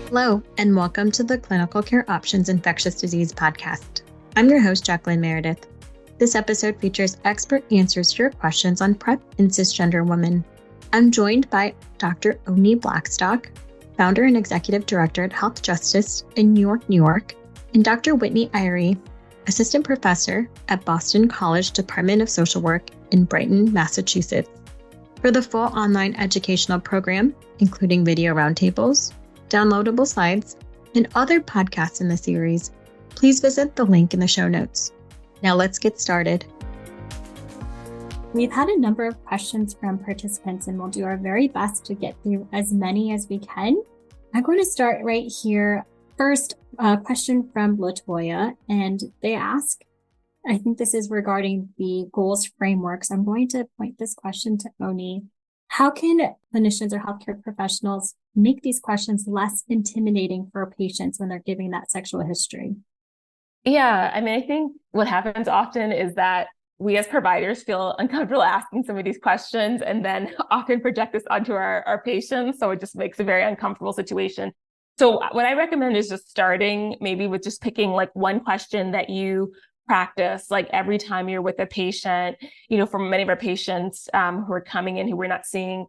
Hello, and welcome to the Clinical Care Options Infectious Disease Podcast. I'm your host, Jacqueline Meredith. This episode features expert answers to your questions on PrEP in cisgender women. I'm joined by Dr. Oni Blackstock, founder and executive director at Health Justice in New York, and Dr. Whitney Irie, assistant professor at Boston College Department of Social Work in Brighton, Massachusetts. For the full online educational program, including video roundtables, downloadable slides, and other podcasts in the series, please visit the link in the show notes. Now let's get started. We've had a number of questions from participants, and we'll do our very best to get through as many as we can. I'm going to start right here. First, a question from Latoya, and they ask, I think this is regarding the goals frameworks. I'm going to point this question to Oni. How can clinicians or healthcare professionals make these questions less intimidating for patients when they're giving that sexual history? Yeah, I think what happens often is that we as providers feel uncomfortable asking some of these questions and then often project this onto our patients. So it just makes a very uncomfortable situation. So what I recommend is just starting maybe with just picking like one question that you practice like every time you're with a patient. For many of our patients who are coming in who we're not seeing,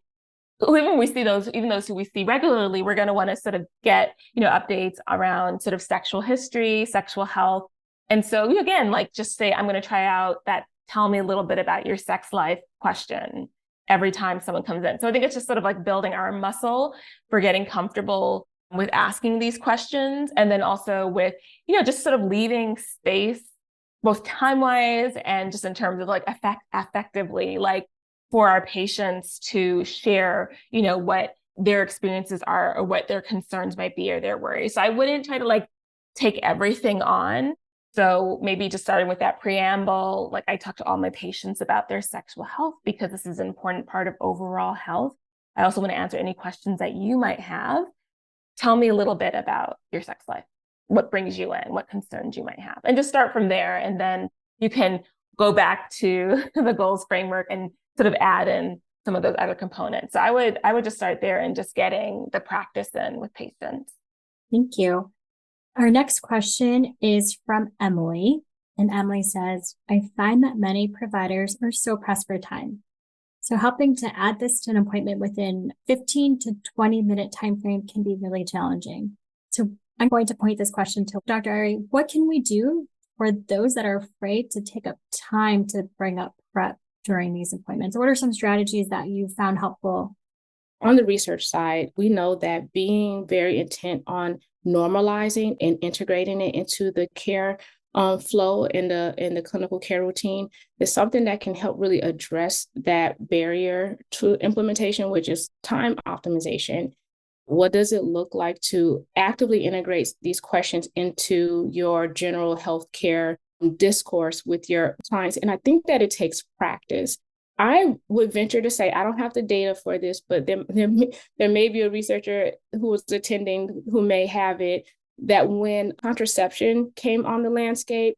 even those who we see regularly, we're going to want to sort of get, updates around sort of sexual history, sexual health. And so again, like just say, I'm going to try out that tell me a little bit about your sex life question every time someone comes in. So I think it's just sort of like building our muscle for getting comfortable with asking these questions. And then also with, just sort of leaving space, both time-wise and just in terms of like effectively, like for our patients to share, what their experiences are or what their concerns might be or their worries. So I wouldn't try to like take everything on. So maybe just starting with that preamble, like I talk to all my patients about their sexual health because this is an important part of overall health. I also want to answer any questions that you might have. Tell me a little bit about your sex life. What brings you in, what concerns you might have, and just start from there. And then you can go back to the goals framework and sort of add in some of those other components. So I would just start there and just getting the practice in with patients. Thank you. Our next question is from Emily. And Emily says, I find that many providers are so pressed for time. So helping to add this to an appointment within 15 to 20 minute timeframe can be really challenging. So I'm going to point this question to Dr. Irie. What can we do for those that are afraid to take up time to bring up PrEP during these appointments? What are some strategies that you found helpful? On the research side, we know that being very intent on normalizing and integrating it into the care flow in the clinical care routine is something that can help really address that barrier to implementation, which is time optimization. What does it look like to actively integrate these questions into your general healthcare discourse with your clients? And I think that it takes practice. I would venture to say, I don't have the data for this, but there may be a researcher who was attending who may have it, that when contraception came on the landscape,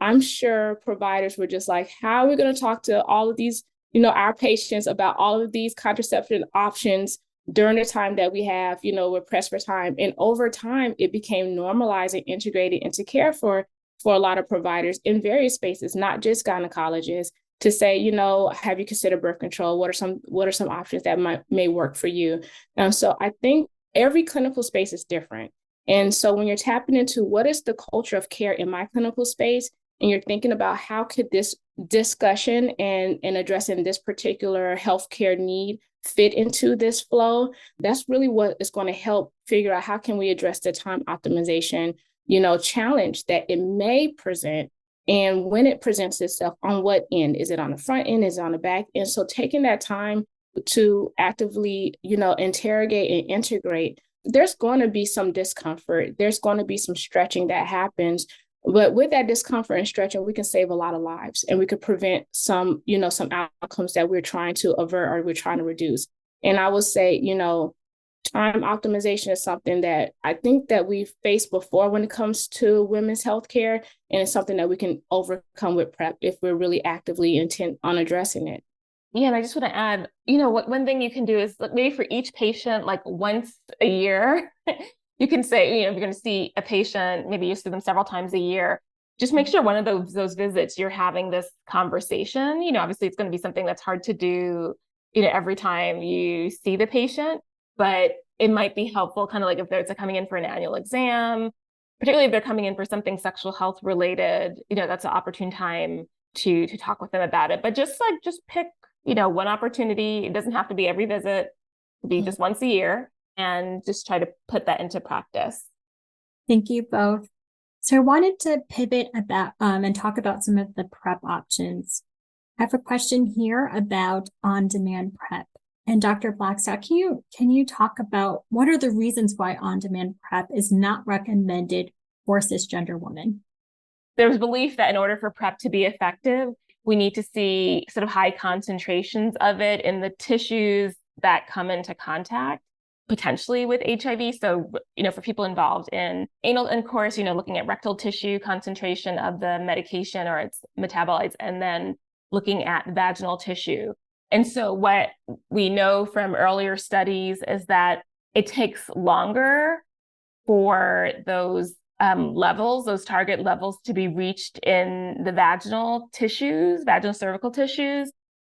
I'm sure providers were just like, how are we going to talk to all of these, our patients about all of these contraception options during the time that we have, we're pressed for time. And over time, it became normalized and integrated into care for a lot of providers in various spaces, not just gynecologists, to say, have you considered birth control? What are some options that may work for you? So I think every clinical space is different. And so when you're tapping into what is the culture of care in my clinical space, and you're thinking about how could this discussion and addressing this particular healthcare need fit into this flow, that's really what is going to help figure out how can we address the time optimization, challenge that it may present. And when it presents itself, on what end? Is it on the front end? Is it on the back end? So taking that time to actively, interrogate and integrate, there's going to be some discomfort. There's going to be some stretching that happens. But with that discomfort and stretching, we can save a lot of lives, and we could prevent some outcomes that we're trying to avert or we're trying to reduce. And I would say, time optimization is something that I think that we've faced before when it comes to women's healthcare, and it's something that we can overcome with PrEP if we're really actively intent on addressing it. Yeah, and I just want to add, what one thing you can do is maybe for each patient, like once a year, you can say, if you're going to see a patient, maybe you see them several times a year, just make sure one of those visits you're having this conversation. Obviously it's going to be something that's hard to do, every time you see the patient, but it might be helpful, kind of like if they're coming in for an annual exam, particularly if they're coming in for something sexual health related, that's an opportune time to talk with them about it. But just pick, one opportunity. It doesn't have to be every visit, it could be just once a year, and just try to put that into practice. Thank you both. So I wanted to pivot about and talk about some of the PrEP options. I have a question here about on-demand PrEP. And Dr. Blackstock, can you talk about what are the reasons why on-demand PrEP is not recommended for cisgender women? There's belief that in order for PrEP to be effective, we need to see sort of high concentrations of it in the tissues that come into contact, potentially with HIV. So, for people involved in anal intercourse, looking at rectal tissue concentration of the medication or its metabolites, and then looking at vaginal tissue. And so what we know from earlier studies is that it takes longer for those levels, those target levels, to be reached in the vaginal tissues, vaginal cervical tissues,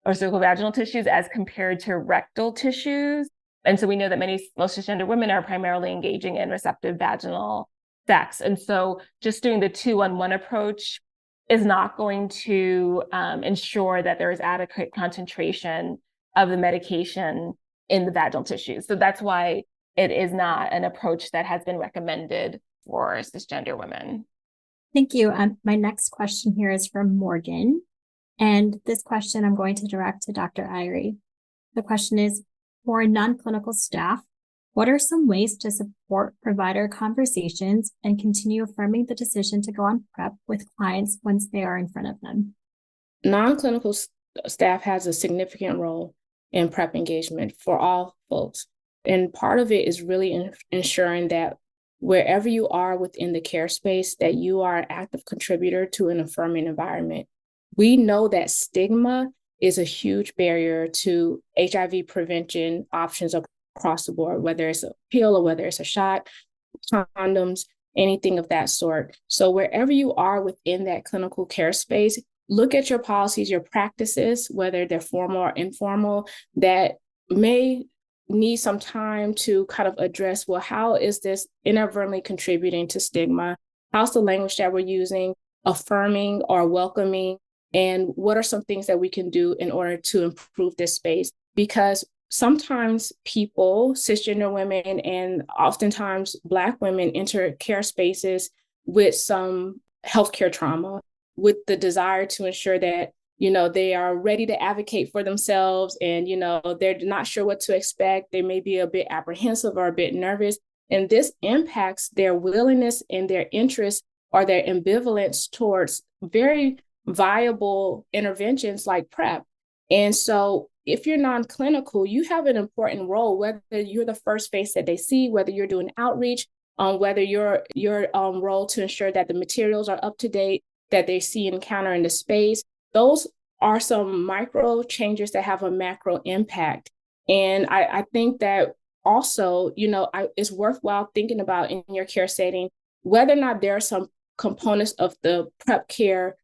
or cervical-vaginal tissues as compared to rectal tissues. And so we know that most cisgender women are primarily engaging in receptive vaginal sex. And so just doing the 2-on-1 approach is not going to ensure that there is adequate concentration of the medication in the vaginal tissues. So that's why it is not an approach that has been recommended for cisgender women. Thank you. My next question here is from Morgan. And this question I'm going to direct to Dr. Irie. The question is, for non-clinical staff, what are some ways to support provider conversations and continue affirming the decision to go on PrEP with clients once they are in front of them? Non-clinical staff has a significant role in PrEP engagement for all folks. And part of it is really ensuring that wherever you are within the care space, that you are an active contributor to an affirming environment. We know that stigma is a huge barrier to HIV prevention options across the board, whether it's a pill or whether it's a shot, condoms, anything of that sort. So wherever you are within that clinical care space, look at your policies, your practices, whether they're formal or informal, that may need some time to kind of address, well, how is this inadvertently contributing to stigma? How's the language that we're using affirming or welcoming? And what are some things that we can do in order to improve this space? Because sometimes people, cisgender women, and oftentimes Black women enter care spaces with some healthcare trauma, with the desire to ensure that, they are ready to advocate for themselves and, they're not sure what to expect. They may be a bit apprehensive or a bit nervous. And this impacts their willingness and their interest or their ambivalence towards very viable interventions like PrEP. And so if you're non-clinical, you have an important role, whether you're the first face that they see, whether you're doing outreach, whether your role to ensure that the materials are up to date, that they see and encounter in the space. Those are some micro changes that have a macro impact. And I think that also, it's worthwhile thinking about in your care setting, whether or not there are some components of the PrEP care,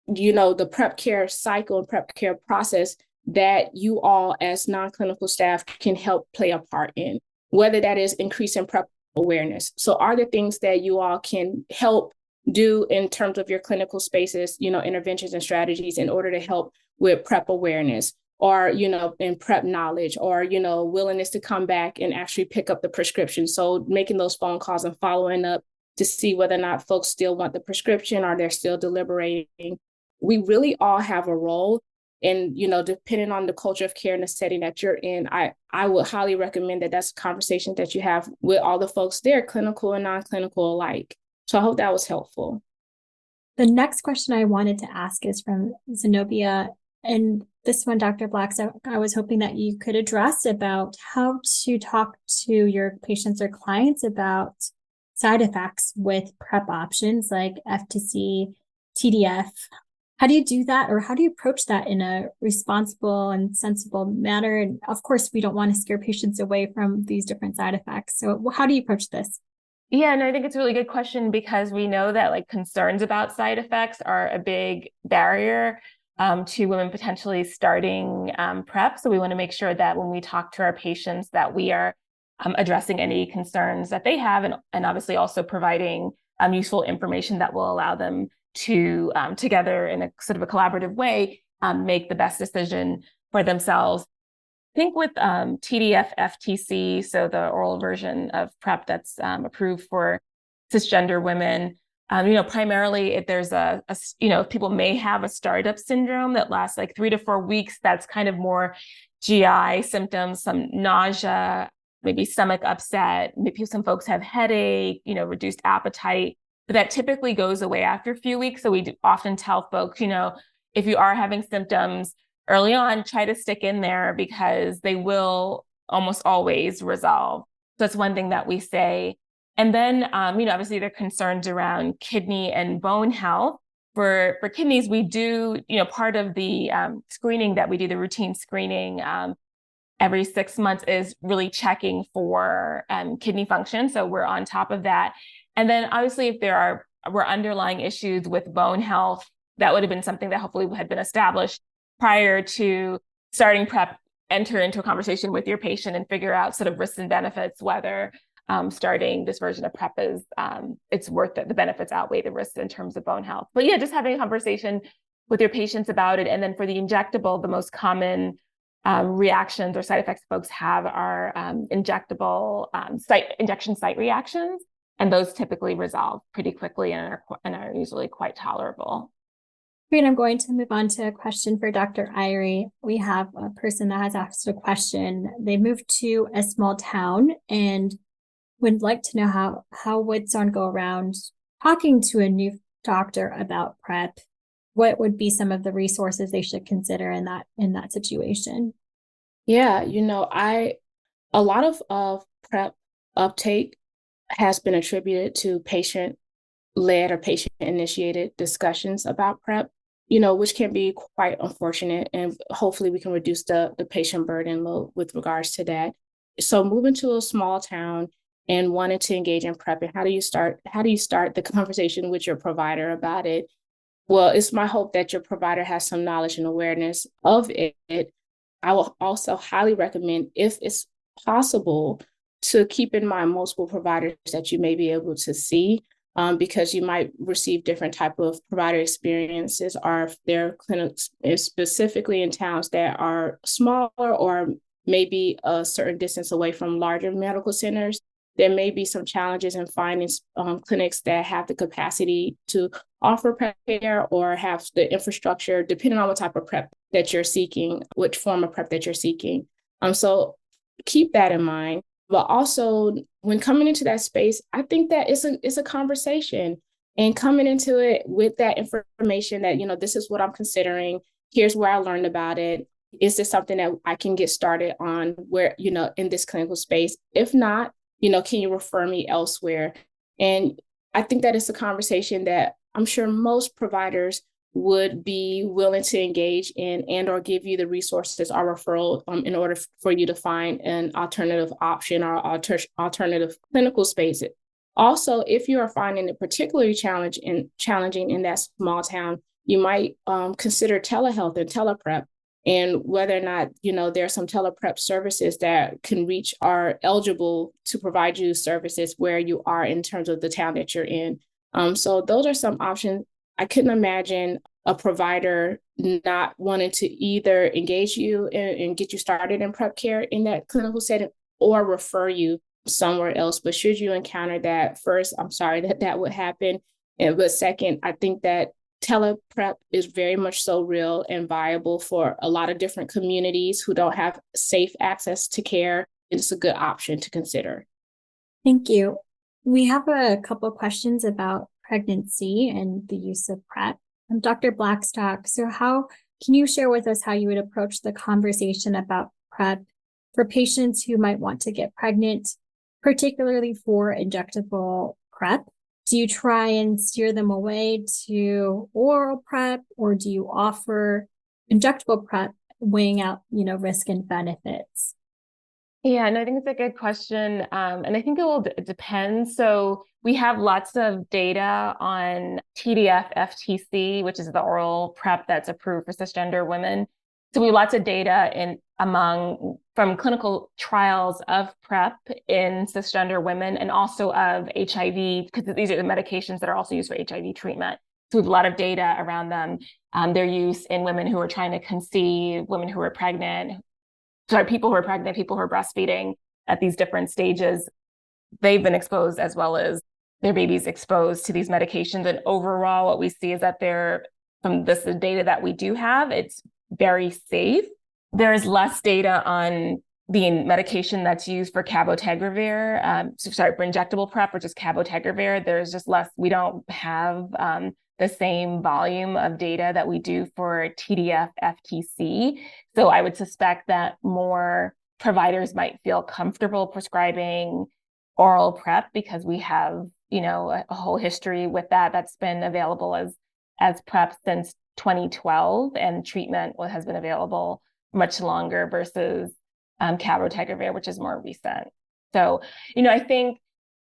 the PrEP care cycle and PrEP care process that you all as non-clinical staff can help play a part in, whether that is increasing PrEP awareness. So are there things that you all can help do in terms of your clinical spaces, interventions and strategies in order to help with PrEP awareness or, in PrEP knowledge or, willingness to come back and actually pick up the prescription. So making those phone calls and following up to see whether or not folks still want the prescription or they're still deliberating. We really all have a role. And, depending on the culture of care and the setting that you're in, I would highly recommend that that's a conversation that you have with all the folks there, clinical and non-clinical alike. So I hope that was helpful. The next question I wanted to ask is from Zenobia. And this one, Dr. Blackstock, I was hoping that you could address about how to talk to your patients or clients about side effects with PrEP options like FTC, TDF. How do you do that, or how do you approach that in a responsible and sensible manner? And of course, we don't want to scare patients away from these different side effects. So how do you approach this? Yeah, no, I think it's a really good question because we know that like concerns about side effects are a big barrier to women potentially starting PrEP. So we want to make sure that when we talk to our patients that we are addressing any concerns that they have and obviously also providing useful information that will allow them to together in a sort of a collaborative way make the best decision for themselves. I think with TDF-FTC, so the oral version of PrEP that's approved for cisgender women, primarily if there's if people may have a startup syndrome that lasts like 3 to 4 weeks, that's kind of more GI symptoms, some nausea, maybe stomach upset, maybe some folks have headache, reduced appetite, but that typically goes away after a few weeks. So we do often tell folks, if you are having symptoms early on, try to stick in there because they will almost always resolve. So that's one thing that we say. And then, obviously there are concerns around kidney and bone health. For kidneys, we do, part of the screening that we do, the routine screening every 6 months is really checking for kidney function. So we're on top of that. And then obviously if were underlying issues with bone health, that would have been something that hopefully had been established prior to starting PrEP. Enter into a conversation with your patient and figure out sort of risks and benefits, whether starting this version of PrEP is it's worth it. The benefits outweigh the risks in terms of bone health. But yeah, just having a conversation with your patients about it. And then for the injectable, the most common reactions or side effects folks have are injectable injection site reactions. And those typically resolve pretty quickly and are usually quite tolerable. Great. I'm going to move on to a question for Dr. Irie. We have a person that has asked a question. They moved to a small town and would like to know how would someone go around talking to a new doctor about PrEP? What would be some of the resources they should consider in that situation? Yeah, a lot of PrEP uptake has been attributed to patient-led or patient-initiated discussions about PrEP, which can be quite unfortunate. And hopefully we can reduce the patient burden load with regards to that. So moving to a small town and wanting to engage in PrEP, and how do you start the conversation with your provider about it? Well, it's my hope that your provider has some knowledge and awareness of it. I will also highly recommend, if it's possible, to keep in mind multiple providers that you may be able to see, because you might receive different type of provider experiences, or if their clinics specifically in towns that are smaller or maybe a certain distance away from larger medical centers. There may be some challenges in finding clinics that have the capacity to offer PrEP care or have the infrastructure, depending on what type of PrEP that you're seeking, which form of PrEP that you're seeking. So keep that in mind. But also, when coming into that space, I think that it's a conversation, and coming into it with that information that, this is what I'm considering. Here's where I learned about it. Is this something that I can get started on where, in this clinical space? If not, can you refer me elsewhere? And I think that it's a conversation that I'm sure most providers would be willing to engage in and or give you the resources or referral in order for you to find an alternative option or alternative clinical space. Also, if you are finding it particularly challenging in that small town, you might consider telehealth and teleprep. And whether or not, there are some teleprep services that can reach are eligible to provide you services where you are in terms of the town that you're in. So those are some options. I couldn't imagine a provider not wanting to either engage you and get you started in PrEP care in that clinical setting or refer you somewhere else. But should you encounter that, first, I'm sorry that would happen. But second, I think that teleprep is very much so real and viable for a lot of different communities who don't have safe access to care. It's a good option to consider. Thank you. We have a couple of questions about pregnancy and the use of PrEP. Dr. Blackstock, so can you share with us how you would approach the conversation about PrEP for patients who might want to get pregnant, particularly for injectable PrEP? Do you try and steer them away to oral PrEP, or do you offer injectable PrEP, weighing out, risk and benefits? Yeah, no, I think it's a good question. And I think it will depend. So we have lots of data on TDF FTC, which is the oral PrEP that's approved for cisgender women. So we have lots of data from clinical trials of PrEP in cisgender women and also of HIV, because these are the medications that are also used for HIV treatment. So we have a lot of data around them, their use in women who are trying to conceive, women who are pregnant, people who are pregnant, people who are breastfeeding at these different stages. They've been exposed as well as their babies exposed to these medications. And overall, what we see is that from this data that we do have, it's very safe. There is less data on the medication that's used for cabotegravir, for injectable PrEP, which is cabotegravir. There's just less, we don't have the same volume of data that we do for TDF FTC. So I would suspect that more providers might feel comfortable prescribing oral PrEP because we have, a whole history with that's been available as PrEP since 2012, and treatment has been available much longer versus cabotegravir, which is more recent. So, I think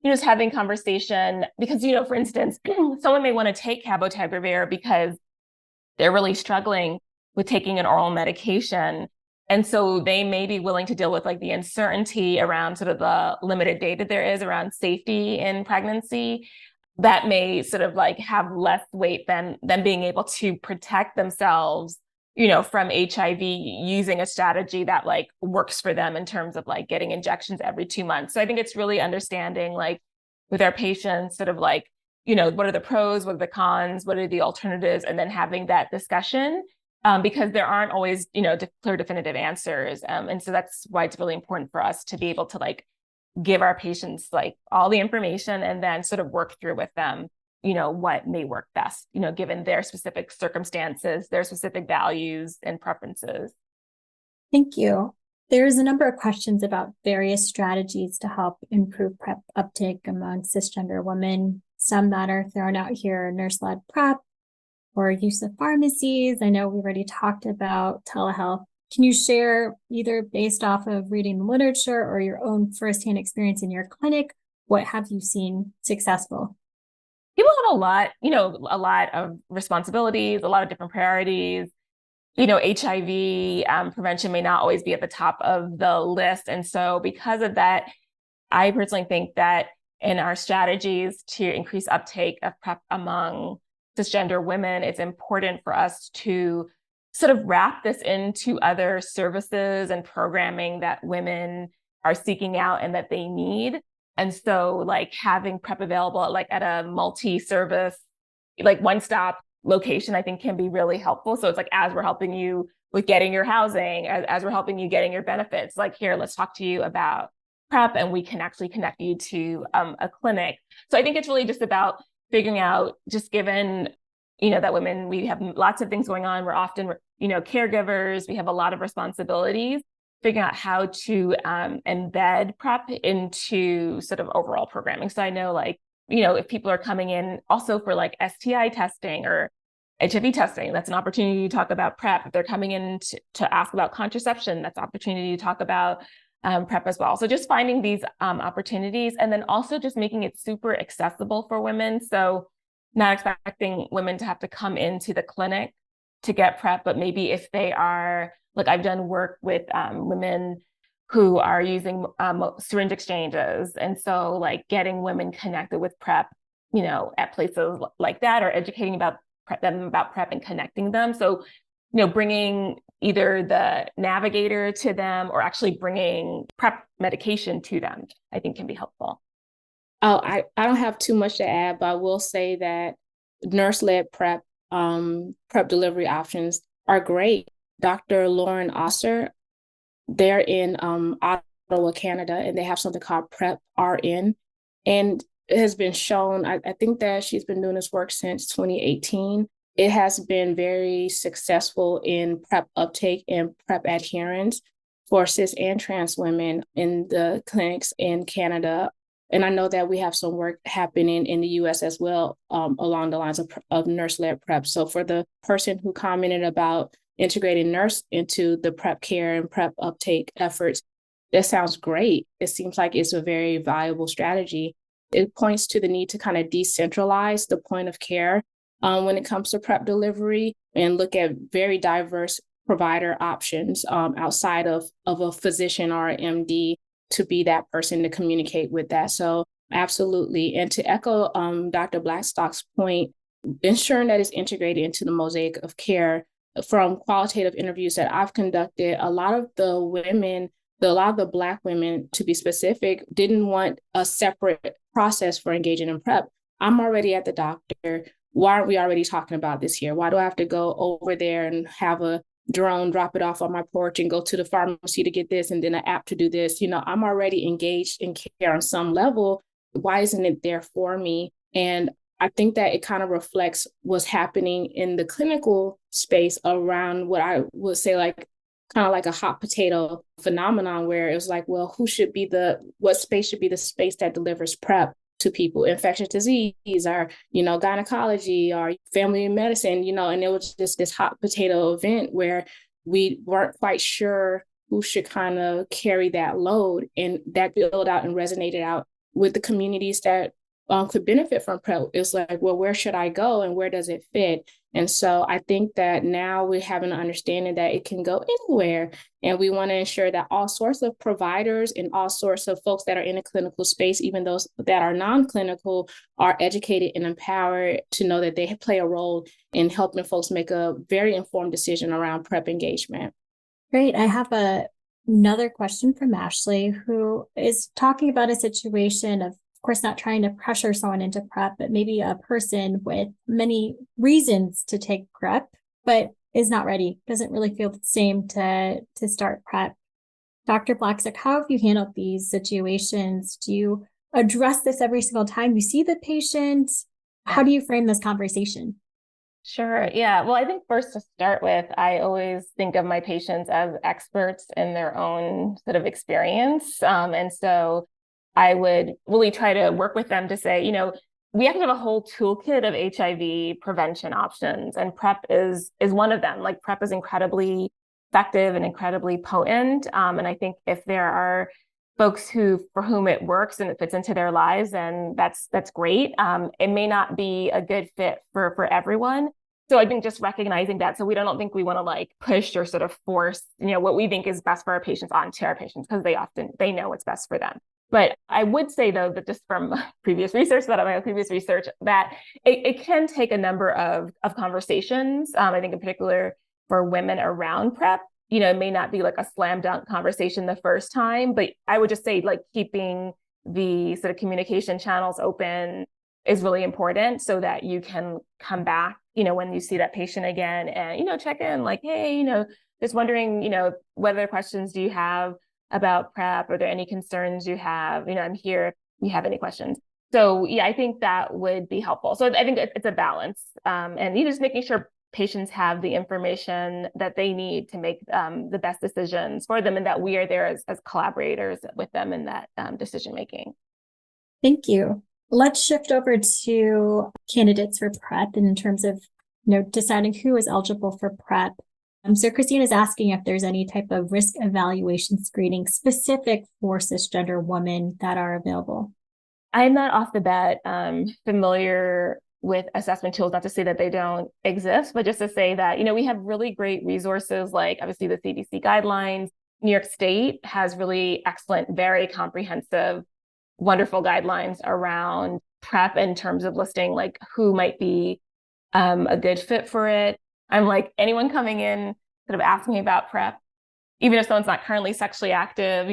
just having conversation because, for instance, someone may want to take cabotegravir because they're really struggling with taking an oral medication. And so they may be willing to deal with like the uncertainty around sort of the limited data there is around safety in pregnancy that may sort of like have less weight than being able to protect themselves, from HIV using a strategy that like works for them in terms of like getting injections every 2 months. So I think it's really understanding like with our patients sort of like, what are the pros, what are the cons, what are the alternatives, and then having that discussion because there aren't always, clear definitive answers. And so that's why it's really important for us to be able to like give our patients like all the information and then sort of work through with them, what may work best, given their specific circumstances, their specific values and preferences. Thank you. There's a number of questions about various strategies to help improve PrEP uptake among cisgender women. Some that are thrown out here, nurse-led PrEP or use of pharmacies. I know we've already talked about telehealth. Can you share, either based off of reading the literature or your own firsthand experience in your clinic, what have you seen successful? People have a lot of responsibilities, a lot of different priorities. HIV prevention may not always be at the top of the list. And so because of that, I personally think that in our strategies to increase uptake of PrEP among cisgender women, it's important for us to sort of wrap this into other services and programming that women are seeking out and that they need. And so like having PrEP available like at a multi-service, like one-stop location, I think can be really helpful. So it's like, as we're helping you with getting your housing, as we're helping you getting your benefits, like here, let's talk to you about PrEP and we can actually connect you to a clinic. So I think it's really just about figuring out, just given, that women, we have lots of things going on. We're often, caregivers, we have a lot of responsibilities, figuring out how to embed PrEP into sort of overall programming. So I know like, if people are coming in also for like STI testing or HIV testing, that's an opportunity to talk about PrEP. If they're coming in to ask about contraception, that's an opportunity to talk about PrEP as well. So just finding these opportunities and then also just making it super accessible for women. So not expecting women to have to come into the clinic to get PrEP, but maybe if they are, like I've done work with women who are using syringe exchanges. And so like getting women connected with PrEP, at places like that, or educating them about PrEP and connecting them. So, bringing either the navigator to them or actually bringing PrEP medication to them, I think can be helpful. Oh, I don't have too much to add, but I will say that nurse-led PrEP, PrEP delivery options are great. Dr. Lauren Oster, they're in Ottawa, Canada, and they have something called PrEP RN. And it has been shown, I think that she's been doing this work since 2018. It has been very successful in PrEP uptake and PrEP adherence for cis and trans women in the clinics in Canada. And I know that we have some work happening in the US as well, along the lines of nurse-led PrEP. So for the person who commented about integrating nurse into the PrEP care and PrEP uptake efforts, that sounds great. It seems like it's a very viable strategy. It points to the need to kind of decentralize the point of care when it comes to PrEP delivery and look at very diverse provider options outside of a physician or an MD to be that person to communicate with that. So absolutely. And to echo Dr. Blackstock's point, ensuring that it's integrated into the mosaic of care. From qualitative interviews that I've conducted, a lot of the Black women, to be specific, didn't want a separate process for engaging in PrEP. I'm already at the doctor. Why aren't we already talking about this here? Why do I have to go over there and have a drone drop it off on my porch and go to the pharmacy to get this and then an app to do this? I'm already engaged in care on some level. Why isn't it there for me? And I think that it kind of reflects what's happening in the clinical space around what I would say kind of like a hot potato phenomenon, where it was like, well, what space should be the space that delivers PrEP to people? Infectious disease or, gynecology or family medicine, and it was just this hot potato event where we weren't quite sure who should kind of carry that load. And that built out and resonated out with the communities that could benefit from PrEP. It's like, well, where should I go and where does it fit? And so I think that now we have an understanding that it can go anywhere. And we want to ensure that all sorts of providers and all sorts of folks that are in a clinical space, even those that are non-clinical, are educated and empowered to know that they play a role in helping folks make a very informed decision around PrEP engagement. Great. I have another question from Ashley, who is talking about a situation of course, not trying to pressure someone into PrEP, but maybe a person with many reasons to take PrEP, but is not ready, doesn't really feel the same to start PrEP. Dr. Blackstock, how have you handled these situations? Do you address this every single time you see the patient? How do you frame this conversation? Sure. Yeah. Well, I think first to start with, I always think of my patients as experts in their own sort of experience. And so I would really try to work with them to say, we have to have a whole toolkit of HIV prevention options, and PrEP is one of them. Like, PrEP is incredibly effective and incredibly potent. And I think if there are folks for whom it works and it fits into their lives, and that's great. It may not be a good fit for everyone. So I think just recognizing that, so we don't think we want to push or sort of force, what we think is best for our patients onto our patients, because they know what's best for them. But I would say, though, that just from previous research, that it can take a number of conversations. I think in particular for women around PrEP, it may not be like a slam dunk conversation the first time, but I would just say keeping the sort of communication channels open is really important, so that you can come back, when you see that patient again and, check in hey, just wondering, what other questions do you have about PrEP? Are there any concerns you have? I'm here if you have any questions. So yeah, I think that would be helpful. So I think it's a balance, and just making sure patients have the information that they need to make the best decisions for them, and that we are there as collaborators with them in that decision making. Thank you. Let's shift over to candidates for PrEP in terms of deciding who is eligible for PrEP. So Christine is asking if there's any type of risk evaluation screening specific for cisgender women that are available. I'm not off the bat familiar with assessment tools, not to say that they don't exist, but just to say that, we have really great resources, like obviously the CDC guidelines. New York State has really excellent, very comprehensive, wonderful guidelines around PrEP in terms of listing who might be a good fit for it. I'm anyone coming in sort of asking me about PrEP, even if someone's not currently sexually active,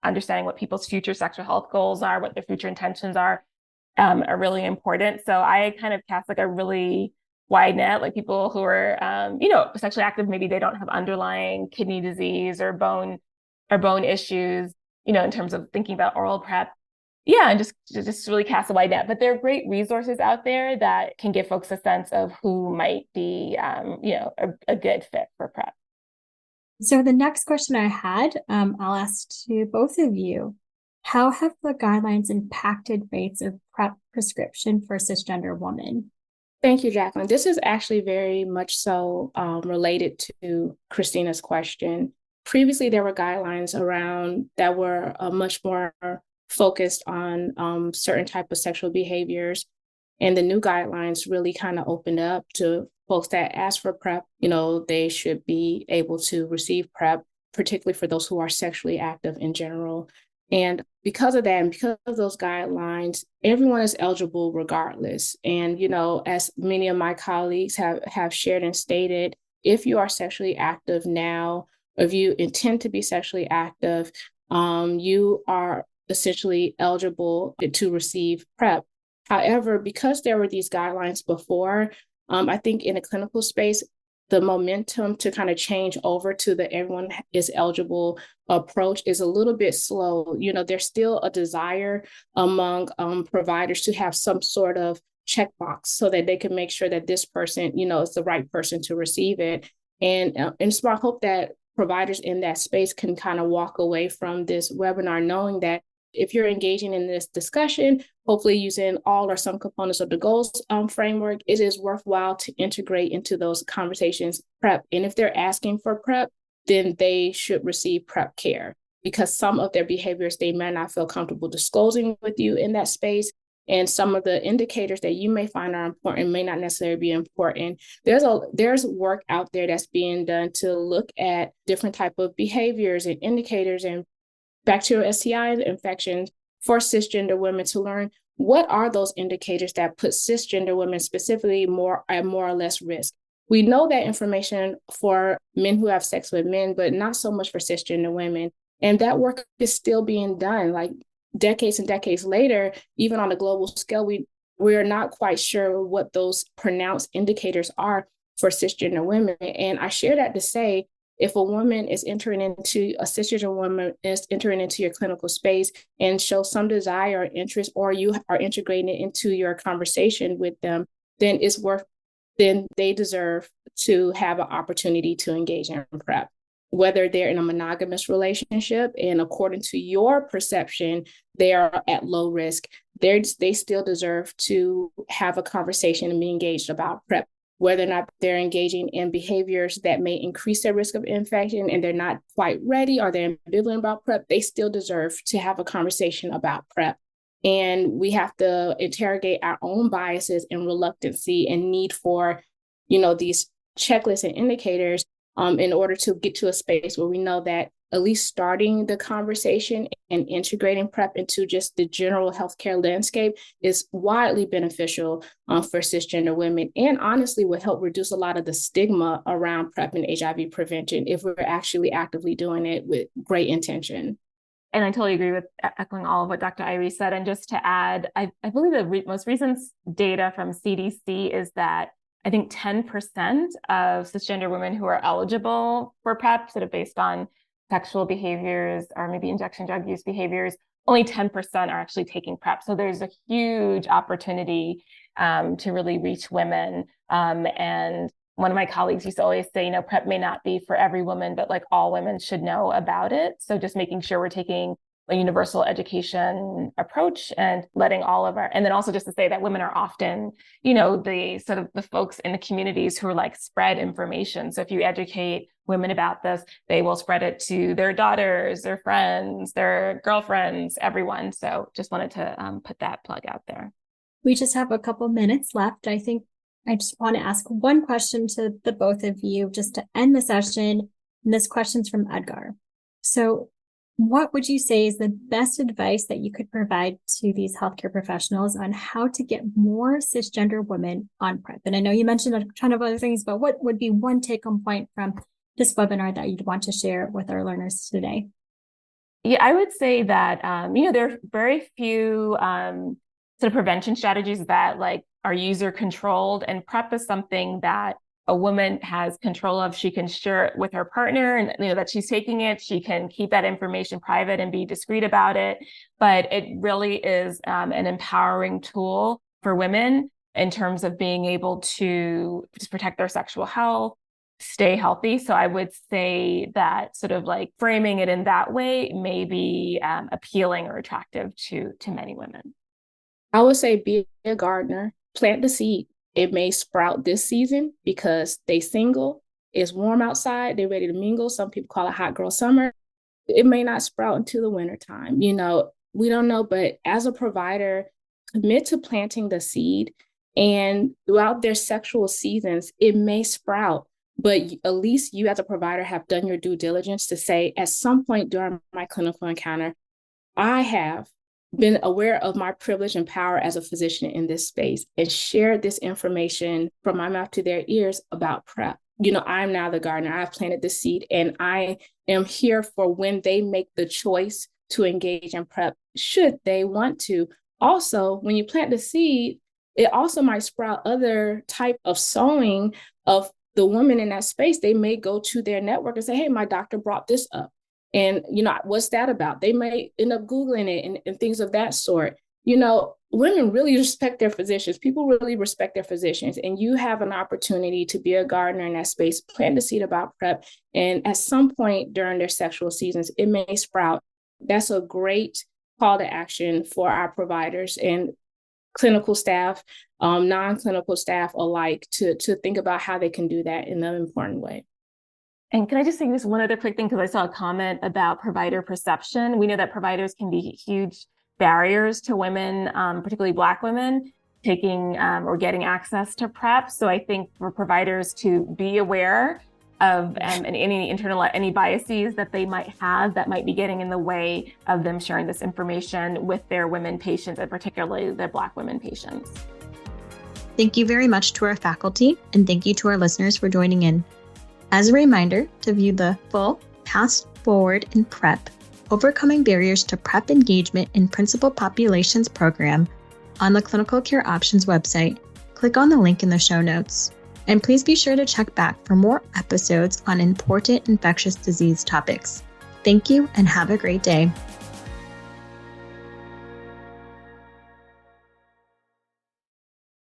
understanding what people's future sexual health goals are, what their future intentions are really important. So I kind of cast a really wide net, people who are, sexually active, maybe they don't have underlying kidney disease or bone issues, in terms of thinking about oral PrEP. Yeah, and just really cast a wide net. But there are great resources out there that can give folks a sense of who might be, a good fit for PrEP. So the next question I had, I'll ask to both of you. How have the guidelines impacted rates of PrEP prescription for cisgender women? Thank you, Jacqueline. This is actually very much so related to Christina's question. Previously, there were guidelines around that were much more focused on certain type of sexual behaviors. And the new guidelines really kind of opened up to folks that ask for PrEP. They should be able to receive PrEP, particularly for those who are sexually active in general. And because of that, and because of those guidelines, everyone is eligible regardless. And, as many of my colleagues have shared and stated, if you are sexually active now, if you intend to be sexually active, you are essentially eligible to receive PrEP. However, because there were these guidelines before, I think in a clinical space, the momentum to kind of change over to the everyone is eligible approach is a little bit slow. There's still a desire among providers to have some sort of checkbox so that they can make sure that this person, is the right person to receive it. And so I hope that providers in that space can kind of walk away from this webinar knowing that if you're engaging in this discussion, hopefully using all or some components of the goals framework, it is worthwhile to integrate into those conversations PrEP. And if they're asking for PrEP, then they should receive PrEP care, because some of their behaviors they may not feel comfortable disclosing with you in that space. And some of the indicators that you may find are important may not necessarily be important. There's work out there that's being done to look at different type of behaviors and indicators and bacterial STI infections for cisgender women to learn what are those indicators that put cisgender women specifically at more or less risk. We know that information for men who have sex with men, but not so much for cisgender women. And that work is still being done. Like decades and decades later, even on a global scale, we are not quite sure what those pronounced indicators are for cisgender women. And I share that to say, if a cisgender woman is entering into your clinical space and show some desire or interest, or you are integrating it into your conversation with them, then they deserve to have an opportunity to engage in PrEP. Whether they're in a monogamous relationship and according to your perception, they are at low risk, they still deserve to have a conversation and be engaged about PrEP. Whether or not they're engaging in behaviors that may increase their risk of infection and they're not quite ready or they're ambivalent about PrEP, they still deserve to have a conversation about PrEP. And we have to interrogate our own biases and reluctancy and need for, these checklists and indicators in order to get to a space where we know that at least starting the conversation and integrating PrEP into just the general healthcare landscape is widely beneficial for cisgender women, and honestly would help reduce a lot of the stigma around PrEP and HIV prevention if we're actually actively doing it with great intention. And I totally agree with echoing all of what Dr. Irie said. And just to add, I believe the most recent data from CDC is that I think 10% of cisgender women who are eligible for PrEP, sort of based on sexual behaviors or maybe injection drug use behaviors, only 10% are actually taking PrEP. So there's a huge opportunity to really reach women. And one of my colleagues used to always say, PrEP may not be for every woman, but like all women should know about it. So just making sure we're taking a universal education approach and letting and then also just to say that women are often, the sort of the folks in the communities who are like spread information. So if you educate women about this, they will spread it to their daughters, their friends, their girlfriends, everyone. So just wanted to put that plug out there. We just have a couple minutes left. I think I just want to ask one question to the both of you just to end the session. And this question's from Edgar. So what would you say is the best advice that you could provide to these healthcare professionals on how to get more cisgender women on PrEP? And I know you mentioned a ton of other things, but what would be one take-home point from this webinar that you'd want to share with our learners today? Yeah, I would say that, there are very few sort of prevention strategies that are user controlled, and PrEP is something that a woman has control of. She can share it with her partner and that she's taking it. She can keep that information private and be discreet about it. But it really is an empowering tool for women in terms of being able to just protect their sexual health, stay healthy. So I would say that sort of framing it in that way may be appealing or attractive to many women. I would say be a gardener, plant the seed. It may sprout this season because they single. it's warm outside, they're ready to mingle. Some people call it hot girl summer. It may not sprout until the wintertime. We don't know, but as a provider, commit to planting the seed, and throughout their sexual seasons, it may sprout, but at least you as a provider have done your due diligence to say, at some point during my clinical encounter, I have been aware of my privilege and power as a physician in this space and shared this information from my mouth to their ears about PrEP. I'm now the gardener. I've planted the seed, and I am here for when they make the choice to engage in PrEP, should they want to. Also, when you plant the seed, it also might sprout other type of sowing of the women in that space. They may go to their network and say, hey, my doctor brought this up. And, what's that about? They may end up Googling it and things of that sort. Women really respect their physicians. People really respect their physicians. And you have an opportunity to be a gardener in that space, plant the seed about PrEP. And at some point during their sexual seasons, it may sprout. That's a great call to action for our providers and clinical staff, non-clinical staff alike, to think about how they can do that in an important way. And can I just say just one other quick thing, because I saw a comment about provider perception. We know that providers can be huge barriers to women, particularly Black women, taking or getting access to PrEP. So I think for providers to be aware of any biases that they might have that might be getting in the way of them sharing this information with their women patients, and particularly their Black women patients. Thank you very much to our faculty, and thank you to our listeners for joining in. As a reminder, to view the full Path Forward in PrEP, Overcoming Barriers to PrEP Engagement in Principal Populations program on the Clinical Care Options website, click on the link in the show notes. And please be sure to check back for more episodes on important infectious disease topics. Thank you and have a great day.